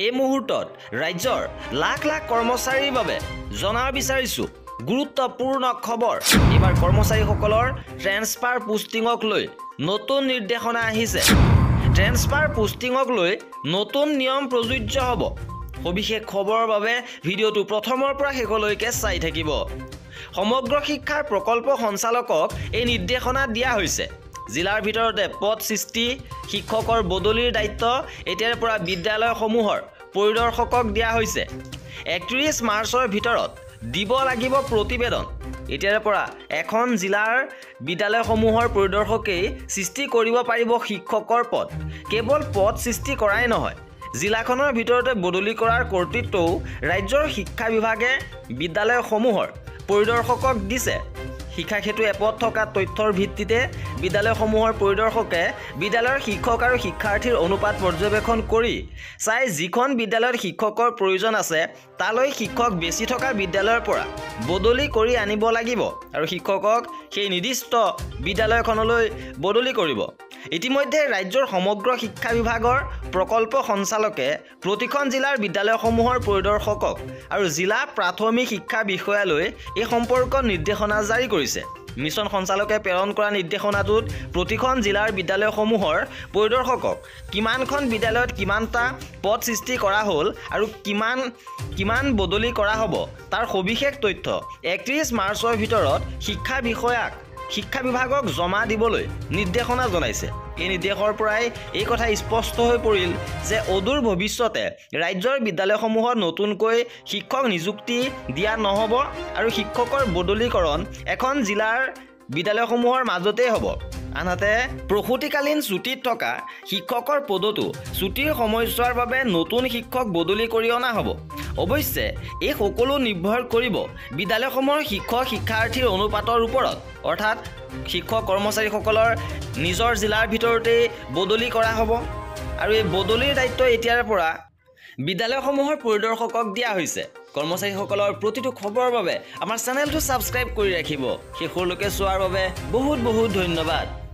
এই মুহূৰ্তত ৰাজ্যৰ লাখ লাখ কৰ্মচাৰীৰ বাবে জনাব বিচাৰিছো গুৰুত্বপূৰ্ণ খবৰ। এবাৰ কৰ্মচাৰীসকলৰ ট্ৰেন্সফাৰ পোষ্টিঙক লৈ নতুন নিৰ্দেশনা আহিছে। ট্ৰেন্সফাৰ পোষ্টিঙক লৈ নতুন নিয়ম প্ৰযোজ্য হ'ব। সবিশেষ খবৰৰ বাবে ভিডিঅ'টো প্ৰথমৰ পৰা শেষলৈকে চাই থাকিব। সমগ্ৰ শিক্ষাৰ প্ৰকল্প সঞ্চালকক এই নিৰ্দেশনা দিয়া হৈছে। জিলাৰ ভিতৰতে পদ সৃষ্টি, শিক্ষকৰ বদলিৰ দায়িত্ব এতিয়াৰ পৰা বিদ্যালয়সমূহৰ পৰিদৰ্শকক দিয়া হৈছে। 31 মাৰ্চৰ ভিতৰত দিব লাগিব প্ৰতিবেদন। এতিয়াৰ পৰা এখন জিলাৰ বিদ্যালয়সমূহৰ পৰিদৰ্শকেই সৃষ্টি কৰিব পাৰিব শিক্ষকৰ পদ। কেৱল পদ সৃষ্টি কৰাই নহয়, জিলাখনৰ ভিতৰতে বদলি কৰাৰ কৰ্তৃত্বও ৰাজ্যৰ শিক্ষা বিভাগে বিদ্যালয়সমূহৰ পৰিদৰ্শকক দিছে। শিক্ষা সেতু এপত থকা তথ্যৰ ভিত্তিতে বিদ্যালয়সমূহৰ পৰিদৰ্শকে বিদ্যালয়ৰ শিক্ষক আৰু শিক্ষাৰ্থীৰ অনুপাত পৰ্যবেক্ষণ কৰি চাই যিখন বিদ্যালয়ত শিক্ষকৰ প্ৰয়োজন আছে তালৈ শিক্ষক বেছি থকা বিদ্যালয়ৰ পৰা বদলি কৰি আনিব লাগিব আৰু শিক্ষকক সেই নিৰ্দিষ্ট বিদ্যালয়খনলৈ বদলি কৰিব। ইতিমধ্যে ৰাজ্যৰ সমগ্ৰ শিক্ষা বিভাগৰ প্ৰকল্প সঞ্চালকে প্ৰতিখন জিলাৰ বিদ্যালয়সমূহৰ পৰিদৰ্শকক আৰু জিলা প্ৰাথমিক শিক্ষা বিষয়ালৈ এই সম্পৰ্কত নিৰ্দেশনা জাৰি কৰিছে। মিছন সঞ্চালকে প্ৰেৰণ কৰা নিৰ্দেশনাটোত প্ৰতিখন জিলাৰ বিদ্যালয়সমূহৰ পৰিদৰ্শকক কিমানখন বিদ্যালয়ত কিমানটা পদ সৃষ্টি কৰা হ'ল আৰু কিমান বদলি কৰা হ'ব তাৰ সবিশেষ তথ্য 31 মাৰ্চৰ ভিতৰত শিক্ষা বিভাগক জমা দিবলৈ নিৰ্দেশনা জনাইছে। এই নিৰ্দেশৰ পৰাই এই কথা স্পষ্ট হৈ পৰিল যে অদূৰ ভৱিষ্যতে ৰাজ্যৰ বিদ্যালয়সমূহত নতুনকৈ শিক্ষক নিযুক্তি দিয়া নহ'ব আৰু শিক্ষকৰ বদলীকৰণ এখন জিলাৰ বিদ্যালয়সমূহৰ মাজতেই হ'ব। আনহাতে প্ৰসূতিকালীন ছুটীত থকা শিক্ষকৰ পদতো ছুটীৰ সময়ছোৱাৰ বাবে নতুন শিক্ষক বদলি কৰি অনা হ'ব। অৱশ্যে এই সকলো নিৰ্ভৰ কৰিব বিদ্যালয়সমূহৰ শিক্ষাৰ্থীৰ অনুপাতৰ ওপৰত, অৰ্থাৎ শিক্ষক কৰ্মচাৰীসকলৰ নিজৰ জিলাৰ ভিতৰতেই বদলি কৰা হ'ব আৰু এই বদলিৰ দায়িত্ব এতিয়াৰ পৰা বিদ্যালয়সমূহৰ পৰিদৰ্শকক দিয়া হৈছে। কৰ্মচাৰীসকলৰ প্ৰতিটো খবৰৰ বাবে আমাৰ চেনেলটো ছাবস্ক্ৰাইব কৰি ৰাখিব। শেষলৈকে চোৱাৰ বাবে বহুত বহুত ধন্যবাদ।